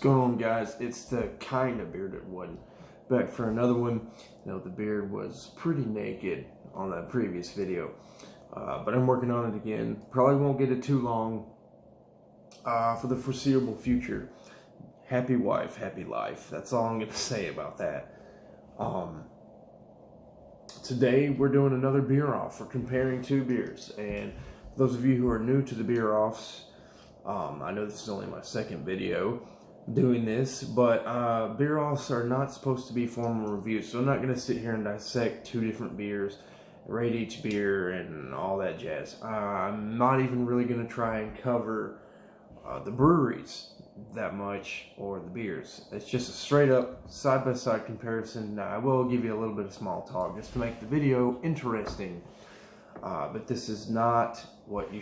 going on, guys? It's the kind of bearded one. Back for another one. You know, the beard was pretty naked on that previous video. But I'm working on it again. Probably won't get it too long for the foreseeable future. Happy wife, happy life. That's all I'm going to say about that. Today we're doing another beer off. We're comparing two beers. And for those of you who are new to the beer offs, I know this is only my second video doing this, but beer offs are not supposed to be formal reviews, so I'm not going to sit here and dissect two different beers, rate each beer, and all that jazz. I'm not even really going to try and cover the breweries that much, or the beers. It's just a straight up side-by-side comparison. Now, I will give you a little bit of small talk just to make the video interesting, but this is not what you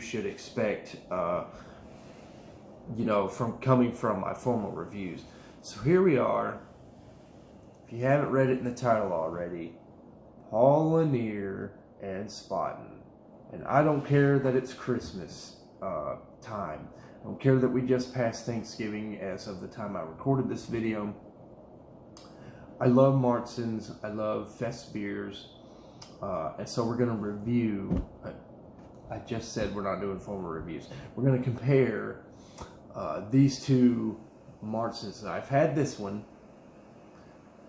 should expect, you know, coming from my formal reviews. So here we are. If you haven't read it in the title already, Paul Lanier and Spaten. And I don't care that it's Christmas time. I don't care that we just passed Thanksgiving as of the time I recorded this video. I love Marzens. I love Fest beers. And so we're going to review. I just said we're not doing formal reviews. We're going to compare these two Marzens. I've had this one,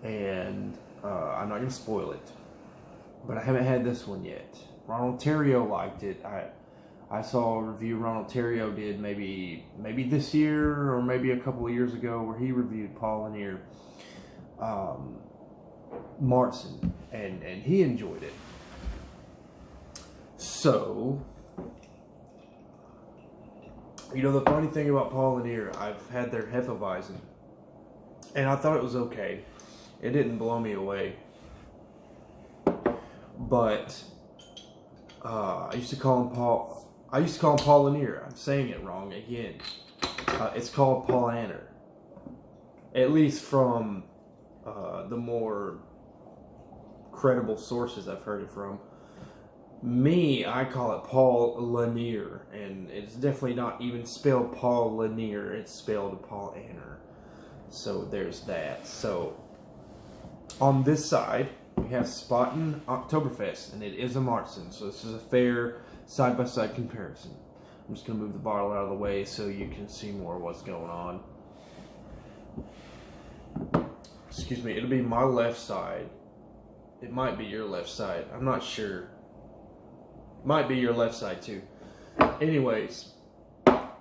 and I'm not going to spoil it, but I haven't had this one yet. Ronald Terrio liked it. I saw a review Ronald Terrio did maybe this year or maybe a couple of years ago where he reviewed Paul Lanier Marzen, and he enjoyed it. So, you know, the funny thing about Paul Lanier, I've had their Hefeweizen, and I thought it was okay. It didn't blow me away. But I used to call him Paul Lanier. I'm saying it wrong again. It's called Paul Anner. At least from the more credible sources I've heard it from. Me, I call it Paul Lanier, and it's definitely not even spelled Paul Lanier. It's spelled Paul Anner. So there's that. So on this side, we have Spaten Oktoberfest, and it is a Marzen. So this is a fair side-by-side comparison. I'm just going to move the bottle out of the way so you can see more of what's going on. Excuse me, it'll be my left side. It might be your left side. I'm not sure. Might be your left side too. Anyways,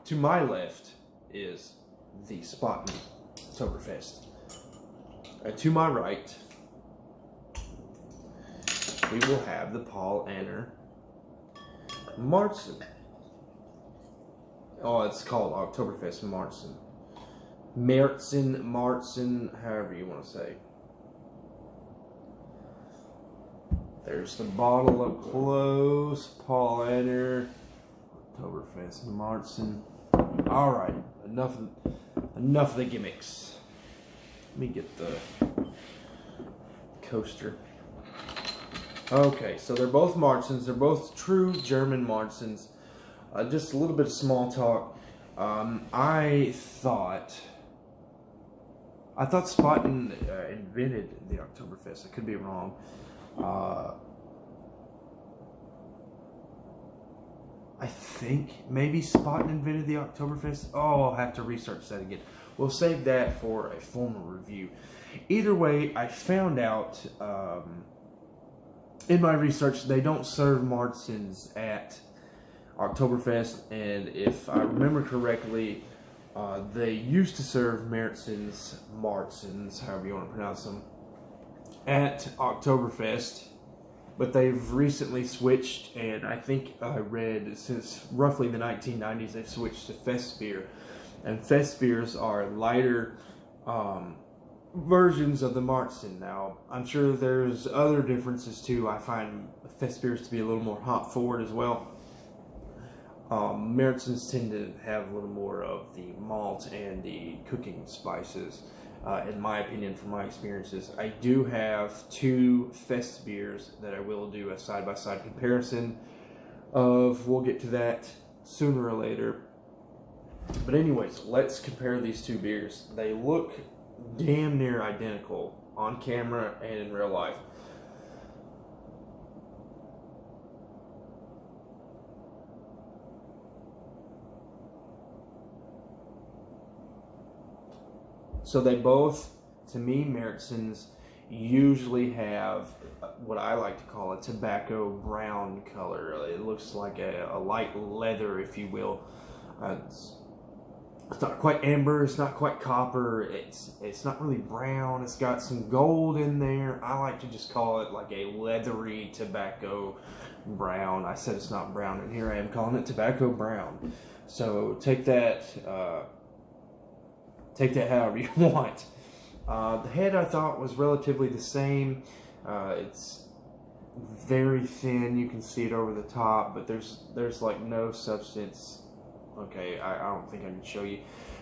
to my left is the Spaten Oktoberfest. And to my right, we will have the Paul Anner Marzen. Oh, it's called Oktoberfest Marzen. Marzen, however you want to say. There's the bottle up close. Paul Anner Oktoberfest Marzen. All right, enough of the gimmicks. Let me get the coaster. Okay, so they're both Marzens. They're both true German Marzens. Just a little bit of small talk. I thought Spaten invented the Oktoberfest. I could be wrong. I think maybe Spaten invented the Oktoberfest. Oh, I'll have to research that again. We'll save that for a formal review. Either way, I found out in my research they don't serve Marzens at Oktoberfest, and if I remember correctly, they used to serve Marzens, however you want to pronounce them, at Oktoberfest, but they've recently switched, and I think I read since roughly the 1990s they've switched to Fest beer, and Fest beers are lighter versions of the Marzen. Now, I'm sure there's other differences too. I find Fest beers to be a little more hop forward as well. Marzens tend to have a little more of the malt and the cooking spices, in my opinion, from my experiences. I do have two Fest beers that I will do a side-by-side comparison of. We'll get to that sooner or later. But anyways, let's compare these two beers. They look damn near identical on camera and in real life. So they both, to me, Marzen's usually have what I like to call a tobacco brown color. It looks like a light leather, if you will. It's not quite amber, it's not quite copper, it's not really brown, it's got some gold in there. I like to just call it like a leathery tobacco brown. I said it's not brown, and here I am calling it tobacco brown. So take that however you want. The head I thought was relatively the same. It's very thin, you can see it over the top, but there's like no substance. Okay, I don't think I can show you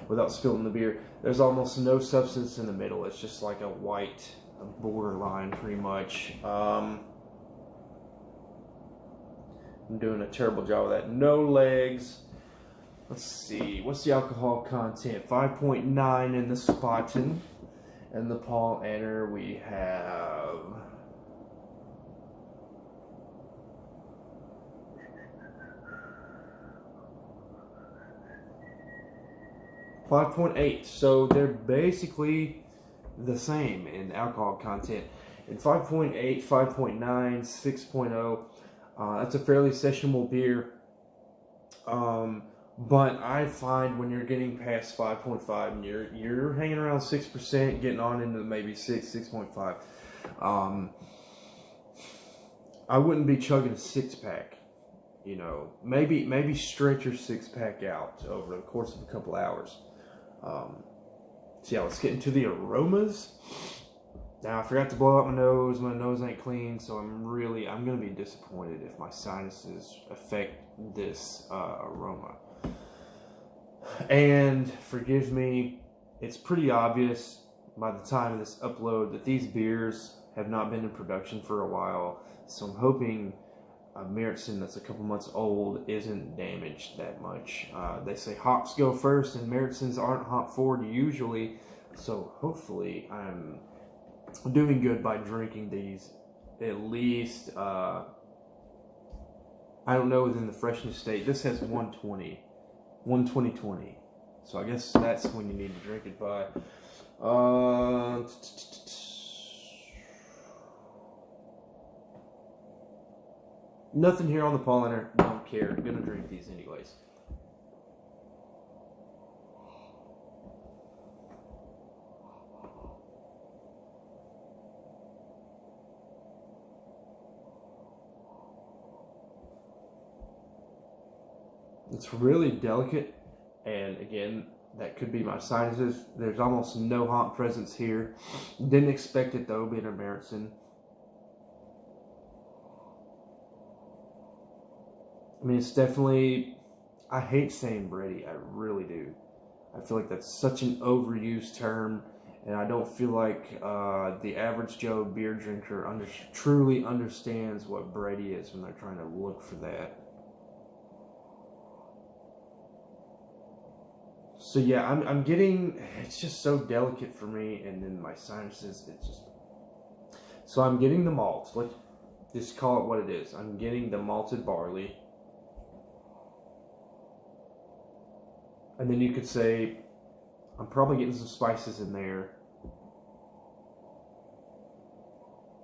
without spilling the beer. There's almost no substance in the middle. It's just like a white borderline, pretty much. I'm doing a terrible job of that. No legs. Let's see, what's the alcohol content? 5.9 in the Spaten. And the Paul Anner we have 5.8. So they're basically the same in alcohol content. In 5.8, 5.9, 6.0, that's a fairly sessionable beer. But I find when you're getting past 5.5 and you're hanging around 6%, getting on into maybe 6.5, I wouldn't be chugging a 6-pack. You know, maybe stretch your 6-pack out over the course of a couple hours. So yeah, let's get into the aromas. Now I forgot to blow out my nose. My nose ain't clean, so I'm gonna be disappointed if my sinuses affect this aroma. And forgive me, it's pretty obvious by the time of this upload that these beers have not been in production for a while. So I'm hoping a Marzen that's a couple months old isn't damaged that much. They say hops go first, and Marzens aren't hop forward usually. So hopefully I'm doing good by drinking these at least, I don't know, within the freshness state. This has 120. 120. So I guess that's when you need to drink it by. Nothing here on the pollinator. Don't care. I'm gonna drink these anyways. It's really delicate, and again, that could be my sinuses. There's almost no hop presence here. Didn't expect it though, being a Marzen. I mean, it's definitely, I hate saying bready, I really do. I feel like that's such an overused term, and I don't feel like the average Joe beer drinker truly understands what bready is when they're trying to look for that. So yeah, I'm getting, it's just so delicate for me, and then my sinuses, it's just, so I'm getting the malt. Let's just call it what it is. I'm getting the malted barley. And then you could say, I'm probably getting some spices in there.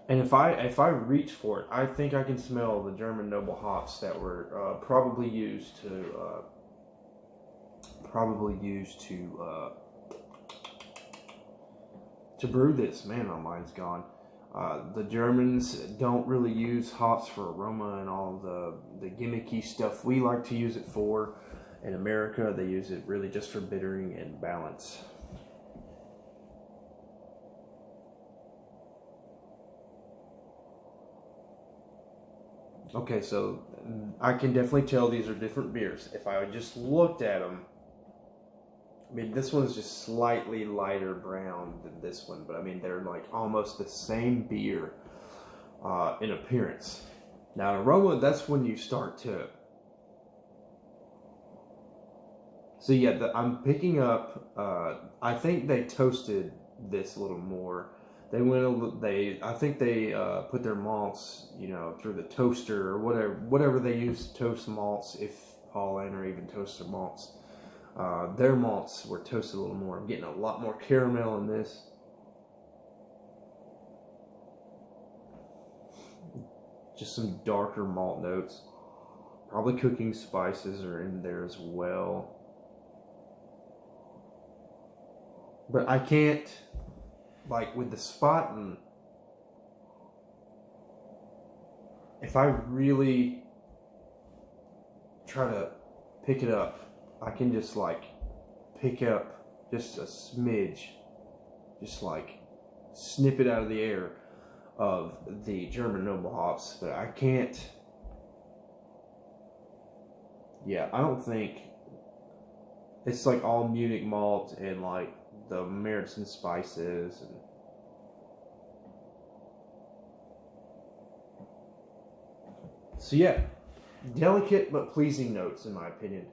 And if I reach for it, I think I can smell the German noble hops that were probably used to brew this. Man, my mind's gone. The Germans don't really use hops for aroma and all the gimmicky stuff we like to use it for. In America, they use it really just for bittering and balance. Okay, so I can definitely tell these are different beers. If I just looked at them, I mean, this one's just slightly lighter brown than this one, but I mean, they're like almost the same beer in appearance. Now, aroma, that's when you start to So yeah, I'm picking up. I think they toasted this a little more. They went. I think they put their malts, through the toaster or whatever they use to toast malts. If Paul Anner even toasts their malts, their malts were toasted a little more. I'm getting a lot more caramel in this. Just some darker malt notes. Probably cooking spices are in there as well. But I can't, like with the Spaten, if I really try to pick it up, I can just like pick up just a smidge, just like snip it out of the air of the German noble hops, but I can't. Yeah, I don't think it's like all Munich malt and like the Marzen spices and so yeah, delicate but pleasing notes in my opinion.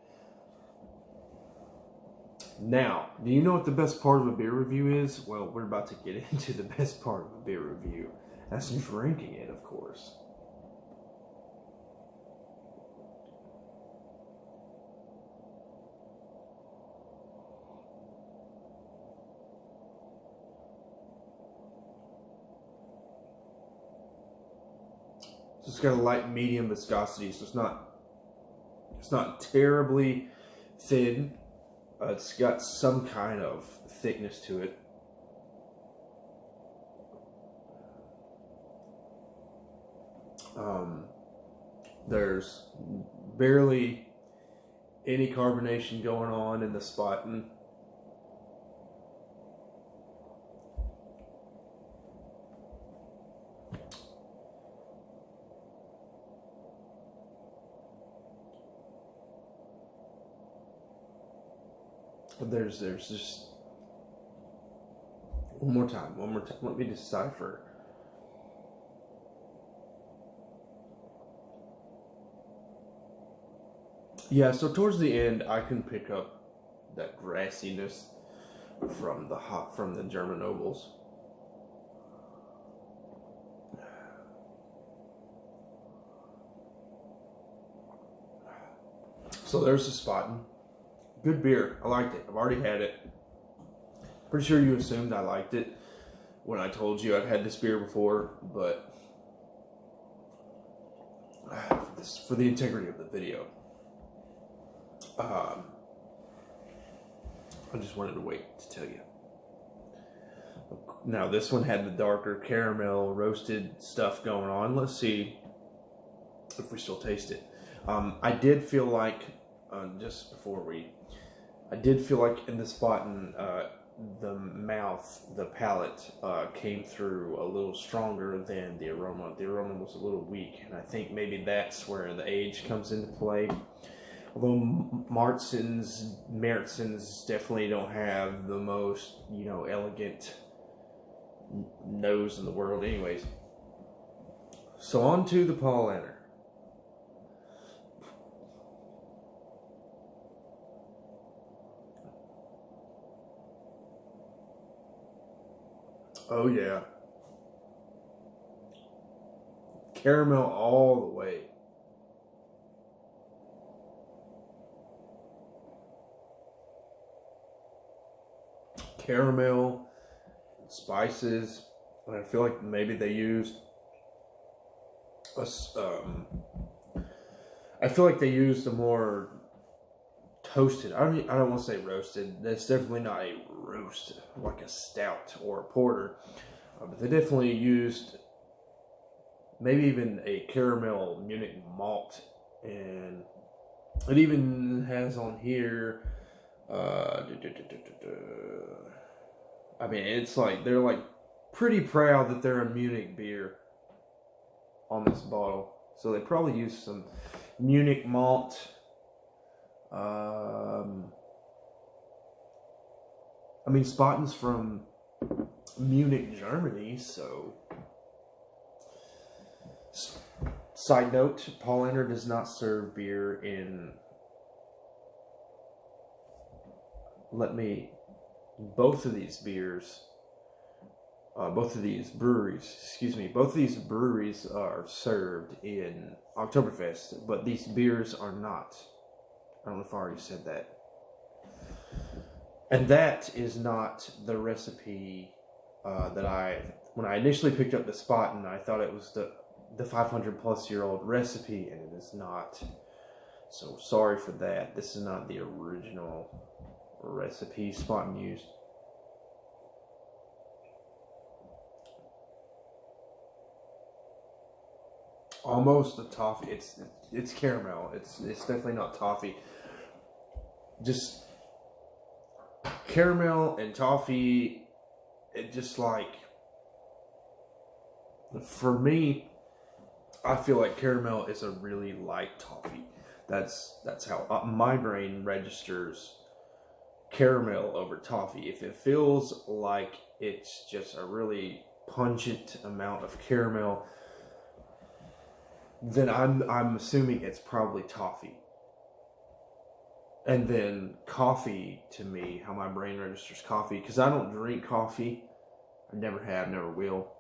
Now, do you know what the best part of a beer review is? Well, we're about to get into the best part of a beer review. That's drinking it, of course. So it's got a light medium viscosity, so it's not terribly thin. It's got some kind of thickness to it. There's barely any carbonation going on in the Spaten. There's just one more time. Let me decipher. Yeah, so towards the end, I can pick up that grassiness from the German nobles. So there's the Spaten. Good beer. I liked it. I've already had it. Pretty sure you assumed I liked it when I told you I'd had this beer before, but for the integrity of the video, I just wanted to wait to tell you. Now this one had the darker caramel roasted stuff going on. Let's see if we still taste it. I did feel like I did feel like in the Spaten, the palate came through a little stronger than the aroma. The aroma was a little weak, and I think maybe that's where the age comes into play. Although Marzens definitely don't have the most, elegant nose in the world anyways. So on to the Paul Anner. Oh yeah. Caramel all the way. Caramel, spices, and I feel like maybe they used I feel like they used a more toasted, I don't want to say roasted. That's definitely not a roast like a stout or a porter, but they definitely used maybe even a caramel Munich malt, and it even has on here I mean, it's like they're like pretty proud that they're a Munich beer on this bottle, so they probably used some Munich malt. I mean, Spaten's from Munich, Germany, so. Side note, Paul Anner does not serve beer in both of these beers, both of these breweries are served in Oktoberfest, but these beers are not. I don't know if I already said that. And that is not the recipe when I initially picked up the Spaten, I thought it was the 500 plus year old recipe, and it is not. So sorry for that. This is not the original recipe Spaten used. Almost a toffee. It's caramel. It's definitely not toffee. Just caramel and toffee. It just like, for me, I feel like caramel is a really light toffee. That's how my brain registers caramel over toffee. If it feels like it's just a really pungent amount of caramel, then I'm assuming it's probably toffee. And then coffee, to me, how my brain registers coffee, because I don't drink coffee. I never have, never will.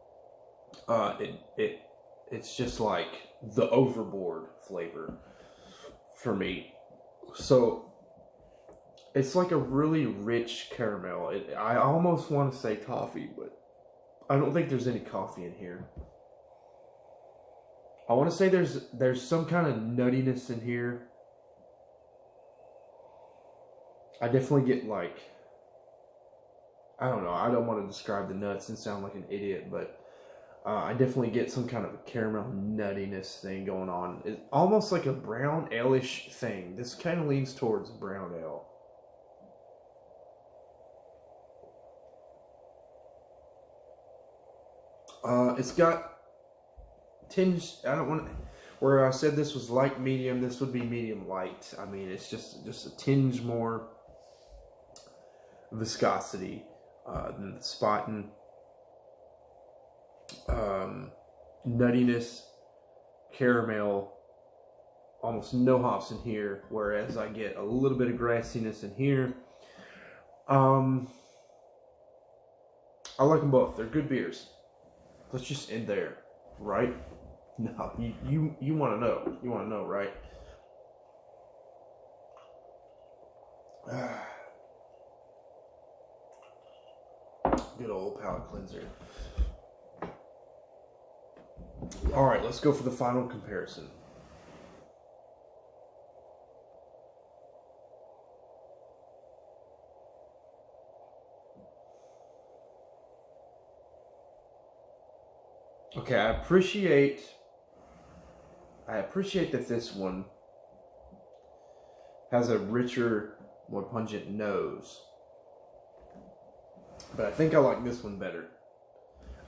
It's just like the overboard flavor for me. So it's like a really rich caramel. I almost want to say toffee, but I don't think there's any coffee in here. I want to say there's some kind of nuttiness in here. I definitely get like, I don't know, I don't want to describe the nuts and sound like an idiot, but I definitely get some kind of a caramel nuttiness thing going on. It's almost like a brown ale-ish thing. This kind of leans towards brown ale. It's got tinge, I don't want to, where I said this was light medium, this would be medium light. I mean, it's just a tinge more viscosity than the Spaten. Nuttiness, caramel, almost no hops in here, whereas I get a little bit of grassiness in here. I like them both. They're good beers. Let's just end there, right? No, you want to know. You want to know, right? Good old palate cleanser. All right, let's go for the final comparison. Okay, I appreciate that this one has a richer, more pungent nose. But I think I like this one better.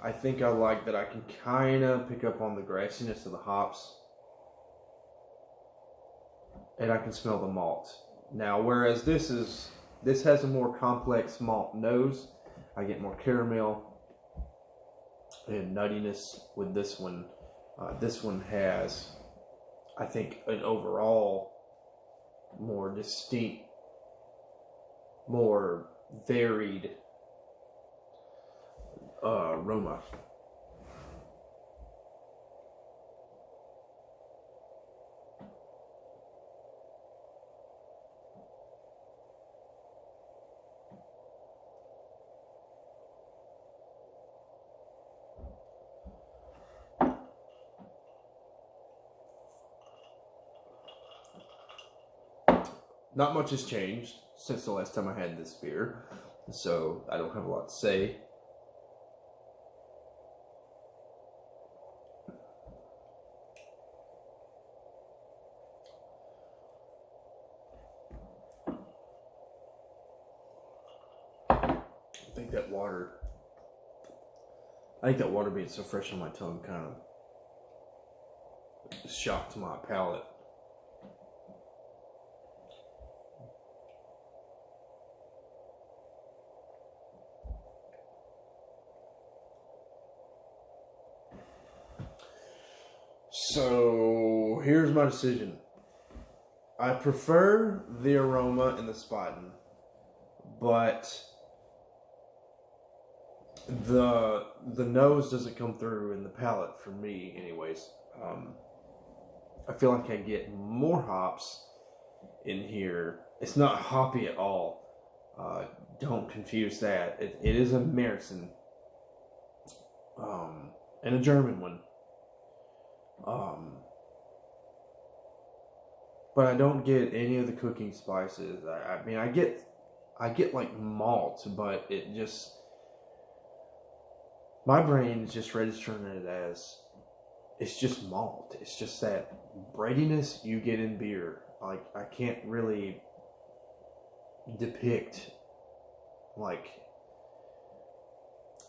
I think I like that I can kind of pick up on the grassiness of the hops. And I can smell the malt. Now, whereas this has a more complex malt nose. I get more caramel and nuttiness with this one. This one has, I think, an overall more distinct, more varied aroma. Not much has changed since the last time I had this beer, so I don't have a lot to say. I think that water being so fresh on my tongue kind of shocked my palate. So here's my decision. I prefer the aroma in the Spaten, but the nose doesn't come through in the palate for me, anyways. I feel like I get more hops in here. It's not hoppy at all. Don't confuse that. It is a Marzen, and a German one. But I don't get any of the cooking spices. I mean, I get like malt, but it just, my brain's just registering it as, it's just malt. It's just that breadiness you get in beer. Like, I can't really depict, like,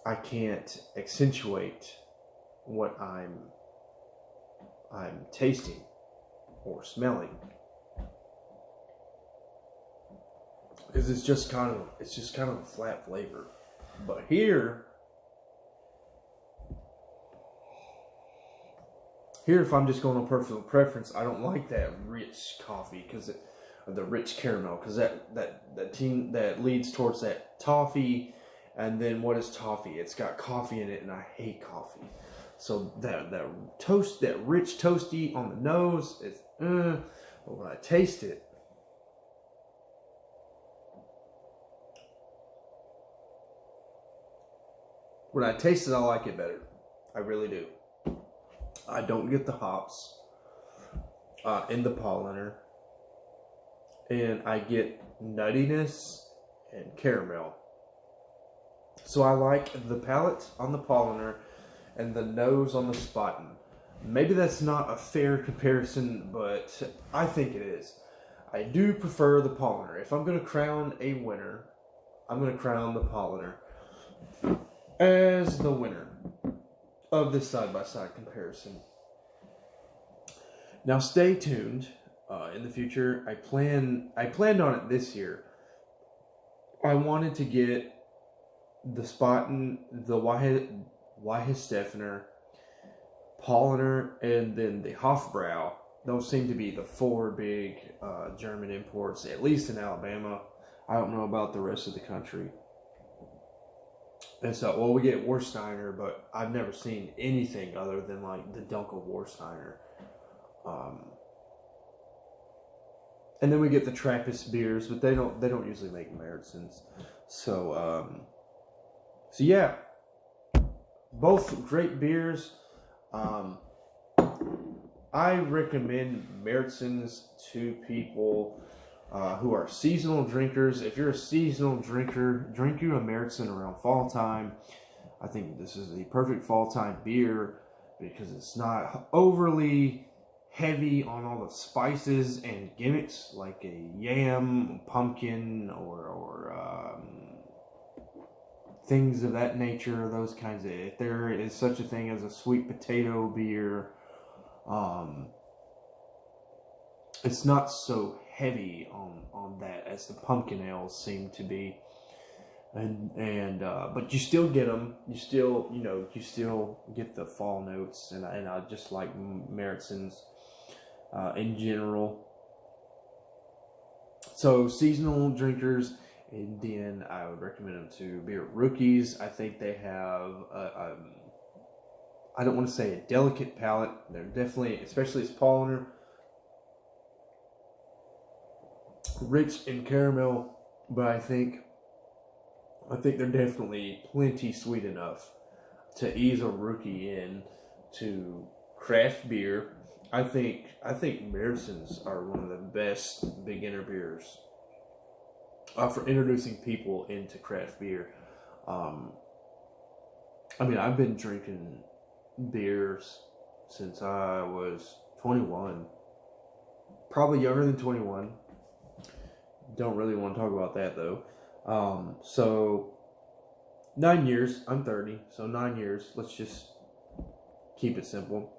I can't accentuate what I'm tasting or smelling, because it's just kind of a flat flavor. But here, if I'm just going on personal preference, I don't like that rich coffee, because the rich caramel, because that leads towards that toffee. And then what is toffee? It's got coffee in it, and I hate coffee. So that rich toasty on the nose is, but when I taste it, I like it better. I really do. I don't get the hops in the polliner, and I get nuttiness and caramel. So I like the palate on the polliner and the nose on the Spaten. Maybe that's not a fair comparison, but I think it is. I do prefer the polliner. If I'm going to crown a winner, I'm going to crown the polliner as the winner of this side-by-side comparison. Now stay tuned. In the future, I planned on it this year. I wanted to get the Spaten, the Weihesteiner, polliner, and then the Hofbrau. Those seem to be the four big German imports, at least in Alabama. I don't know about the rest of the country. And so, well, we get Warsteiner, but I've never seen anything other than like the Dunkel Warsteiner. And then we get the Trappist beers, but they don't usually make Marzens. So yeah, both great beers. I recommend Marzens to people who are seasonal drinkers. If you're a seasonal drinker, drink you a Marzen around fall time. I think this is the perfect fall time beer because it's not overly heavy on all the spices and gimmicks like a yam, pumpkin, or things of that nature. Those kinds of, if there is such a thing as a sweet potato beer, it's not so heavy on that as the pumpkin ales seem to be. But you still get them. You still get the fall notes, and I just like Marzens in general. So seasonal drinkers, and then I would recommend them to beer rookies. I think they have I don't want to say a delicate palate. They're definitely, especially as polliner, rich in caramel, but I think they're definitely plenty sweet enough to ease a rookie in to craft beer. I think Marzens are one of the best beginner beers for introducing people into craft beer. I mean, I've been drinking beers since I was 21, probably younger than 21. Don't really want to talk about that though. So 9 years. I'm 30, so 9 years. Let's just keep it simple.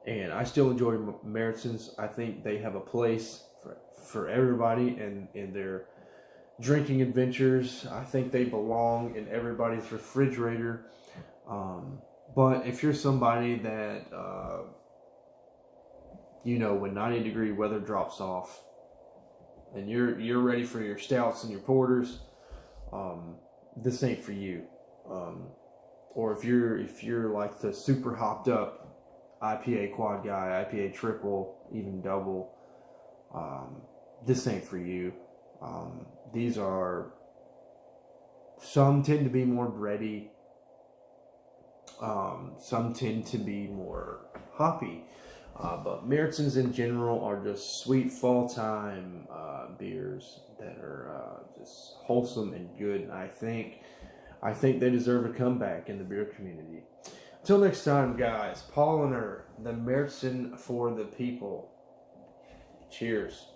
And I still enjoy Marzens. I think they have a place for everybody in their drinking adventures. I think they belong in everybody's refrigerator. But if you're somebody that, when 90-degree weather drops off, and you're ready for your stouts and your porters, this ain't for you. Or if you're like the super hopped up IPA quad guy, IPA triple, even double, this ain't for you. These are, some tend to be more bready. Some tend to be more hoppy. But Marzens in general are just sweet fall time beers that are just wholesome and good. And I think they deserve a comeback in the beer community. Until next time, guys, Paul and the Marzen for the people. Cheers.